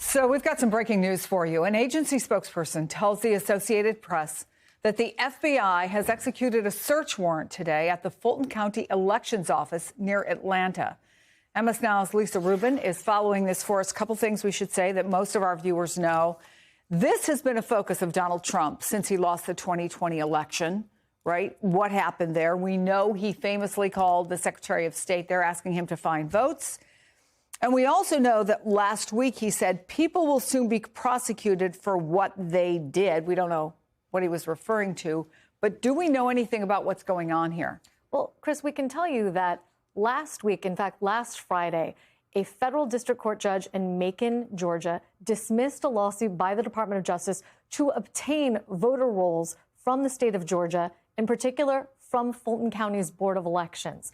So we've got some breaking news for you. An agency spokesperson tells the Associated Press that the FBI has executed a search warrant today at the Fulton County Elections Office near Atlanta. MS Now's Lisa Rubin is following this for us. A couple things we should say that most of our viewers know. This has been a focus of Donald Trump since he lost the 2020 election, right? What happened there? We know he famously called the Secretary of State there asking him to find votes. And we also know that last week he said people will soon be prosecuted for what they did. We don't know what he was referring to, but do we know anything about what's going on here? Well, Chris, we can tell you that last week, in fact, last Friday, a federal district court judge in Macon, Georgia, dismissed a lawsuit by the Department of Justice to obtain voter rolls from the state of Georgia, in particular from Fulton County's Board of Elections.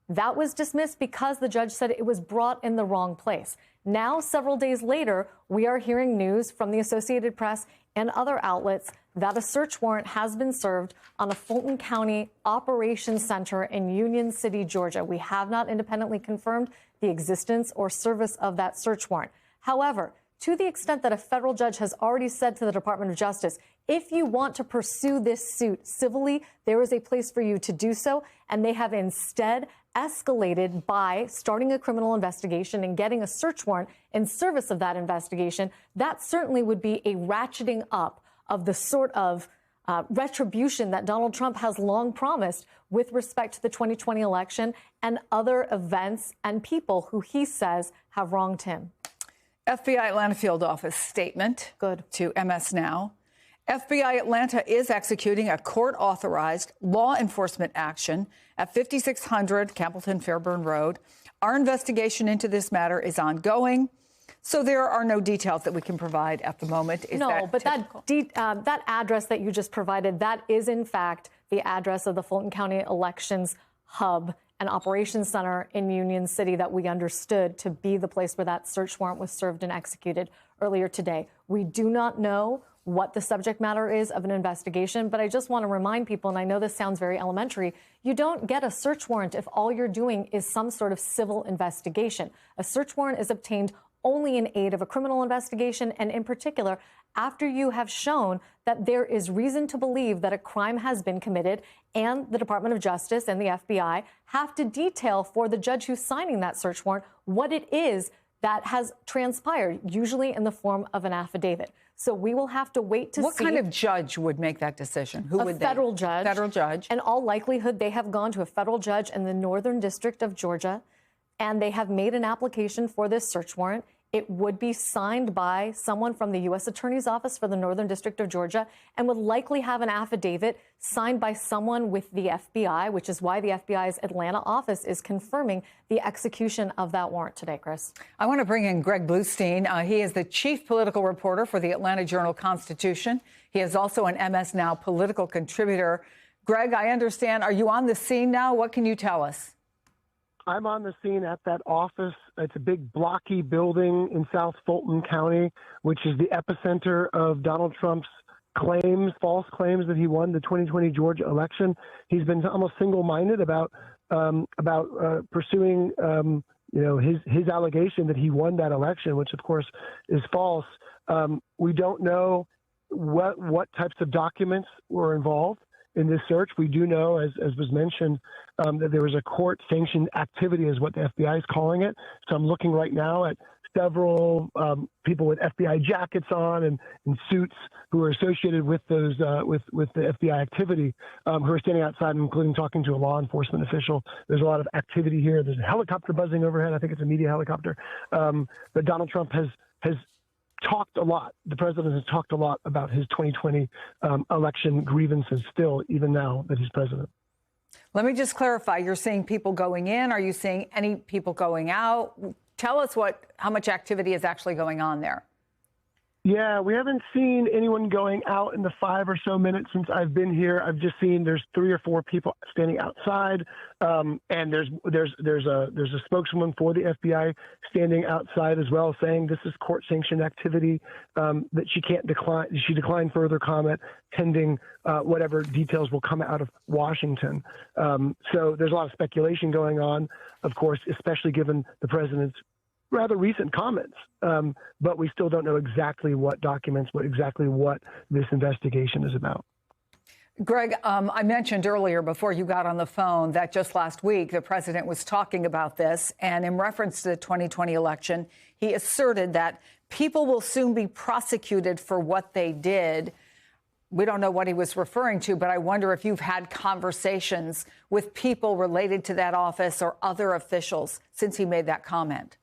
That was dismissed because the judge said it was brought in the wrong place. Now, several days later, we are hearing news from the Associated Press and other outlets that a search warrant has been served on a Fulton County operations center in Union City, Georgia. We have not independently confirmed the existence or service of that search warrant. However, to the extent that a federal judge has already said to the Department of Justice, if you want to pursue this suit civilly, there is a place for you to do so. And they have instead escalated by starting a criminal investigation and getting a search warrant in service of that investigation. That certainly would be a ratcheting up of the sort of retribution that Donald Trump has long promised with respect to the 2020 election and other events and people who he says have wronged him. FBI Atlanta field office statement. Good. To MS Now. FBI Atlanta is executing a court-authorized law enforcement action at 5600 Campbellton Fairburn Road. Our investigation into this matter is ongoing, so there are no details that we can provide at the moment. Is no, but that address that you just provided, that is in fact the address of the Fulton County Elections Hub and Operations Center in Union City that we understood to be the place where that search warrant was served and executed earlier today. We do not know what the subject matter is of an investigation, but I just want to remind people, and I know this sounds very elementary, you don't get a search warrant if all you're doing is some sort of civil investigation. A search warrant is obtained only in aid of a criminal investigation, and in particular, after you have shown that there is reason to believe that a crime has been committed, and the Department of Justice and the FBI have to detail for the judge who's signing that search warrant what it is that has transpired, usually in the form of an affidavit. So we will have to wait to see. What kind of judge would make that decision? Who would they? A federal judge. Federal judge. In all likelihood, they have gone to a federal judge in the Northern District of Georgia, and they have made an application for this search warrant. It would be signed by someone from the U.S. Attorney's Office for the Northern District of Georgia and would likely have an affidavit signed by someone with the FBI, which is why the FBI's Atlanta office is confirming the execution of that warrant today, Chris. I want to bring in Greg Bluestein. He is the chief political reporter for the Atlanta Journal-Constitution. He is also an MS Now political contributor. Greg, I understand. Are you on the scene now? What can you tell us? I'm on the scene at that office. It's a big blocky building in South Fulton County, which is the epicenter of Donald Trump's claims, false claims that he won the 2020 Georgia election. He's been almost single-minded about pursuing, his allegation that he won that election, which of course is false. We don't know what types of documents were involved in this search. We do know, as was mentioned, that there was a court-sanctioned activity, is what the FBI is calling it. So I'm looking right now at several people with FBI jackets on and suits who are associated with those with the FBI activity, who are standing outside, including talking to a law enforcement official. There's a lot of activity here. There's a helicopter buzzing overhead. I think it's a media helicopter. But Donald Trump has talked a lot. The president has talked a lot about his 2020 election grievances still, even now that he's president. Let me just clarify. You're seeing people going in. Are you seeing any people going out? Tell us how much activity is actually going on there. Yeah, we haven't seen anyone going out in the 5 or so minutes since I've been here. I've just seen there's 3 or 4 people standing outside, and there's a spokeswoman for the FBI standing outside as well, saying this is court-sanctioned activity, that she can't decline. She declined further comment pending whatever details will come out of Washington. So there's a lot of speculation going on, of course, especially given the president's rather recent comments, but we still don't know exactly what documents, what this investigation is about. Greg, I mentioned earlier before you got on the phone that just last week the president was talking about this, and in reference to the 2020 election, he asserted that people will soon be prosecuted for what they did. We don't know what he was referring to, but I wonder if you've had conversations with people related to that office or other officials since he made that comment.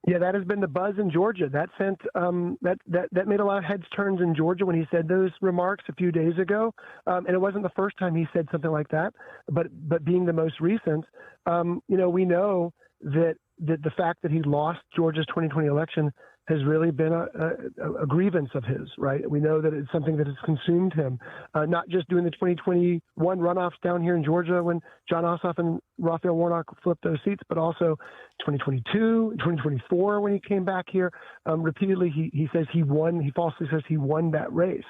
Yeah, that has been the buzz in Georgia. That sent that made a lot of heads turns in Georgia when he said those remarks a few days ago. And it wasn't the first time he said something like that, but being the most recent, we know that the fact that he lost Georgia's 2020 election has really been a grievance of his, right? We know that it's something that has consumed him, not just doing the 2021 runoffs down here in Georgia when Jon Ossoff and Raphael Warnock flipped those seats, but also 2022, 2024 when he came back here. Repeatedly, he says he won. He falsely says he won that race.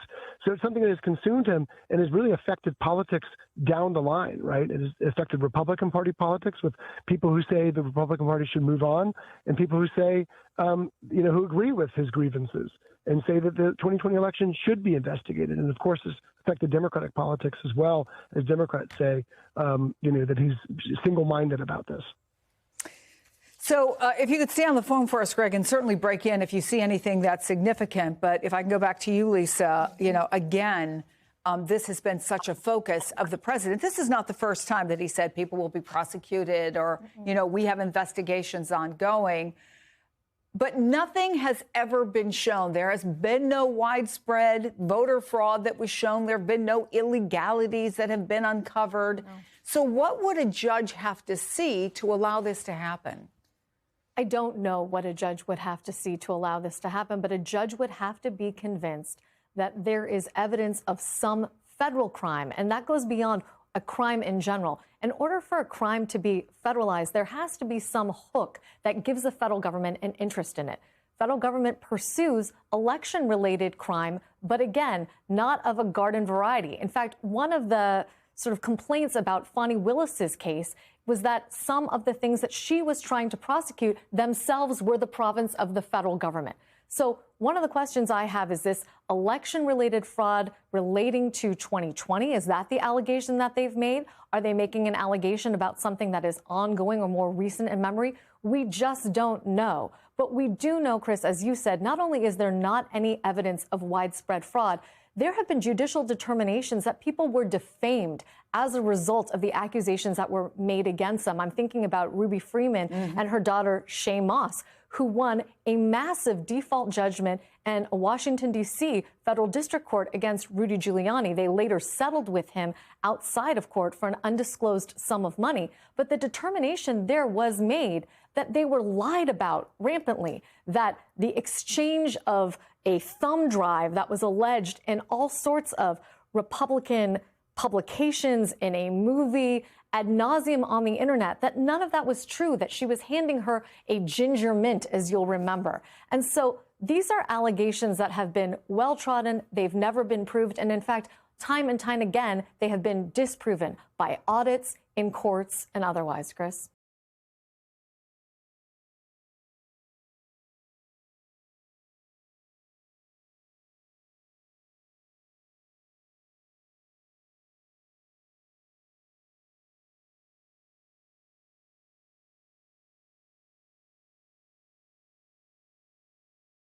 So it's something that has consumed him and has really affected politics down the line, right? It has affected Republican Party politics with people who say the Republican Party should move on and people who say, who agree with his grievances and say that the 2020 election should be investigated. And of course, it's affected Democratic politics as well, as Democrats say, that he's single-minded about this. So if you could stay on the phone for us, Greg, and certainly break in if you see anything that's significant. But if I can go back to you, Lisa, again, this has been such a focus of the president. This is not the first time that he said people will be prosecuted or, we have investigations ongoing. But nothing has ever been shown. There has been no widespread voter fraud that was shown. There have been no illegalities that have been uncovered. No. So what would a judge have to see to allow this to happen? I don't know what a judge would have to see to allow this to happen, but a judge would have to be convinced that there is evidence of some federal crime, and that goes beyond a crime in general. In order for a crime to be federalized, there has to be some hook that gives the federal government an interest in it. Federal government pursues election-related crime, but again, not of a garden variety. In fact, one of the sort of complaints about Fani Willis's case was that some of the things that she was trying to prosecute themselves were the province of the federal government. So one of the questions I have is this election-related fraud relating to 2020. Is that the allegation that they've made? Are they making an allegation about something that is ongoing or more recent in memory? We just don't know. But we do know, Chris, as you said, not only is there not any evidence of widespread fraud, there have been judicial determinations that people were defamed as a result of the accusations that were made against them. I'm thinking about Ruby Freeman and her daughter, Shaye Moss, who won a massive default judgment in a Washington, D.C. federal district court against Rudy Giuliani. They later settled with him outside of court for an undisclosed sum of money. But the determination there was made that they were lied about rampantly, that the exchange of a thumb drive that was alleged in all sorts of Republican publications, in a movie, ad nauseum on the internet, that none of that was true, that she was handing her a ginger mint, as you'll remember. And so these are allegations that have been well trodden. They've never been proved. And in fact, time and time again, they have been disproven by audits in courts and otherwise, Chris.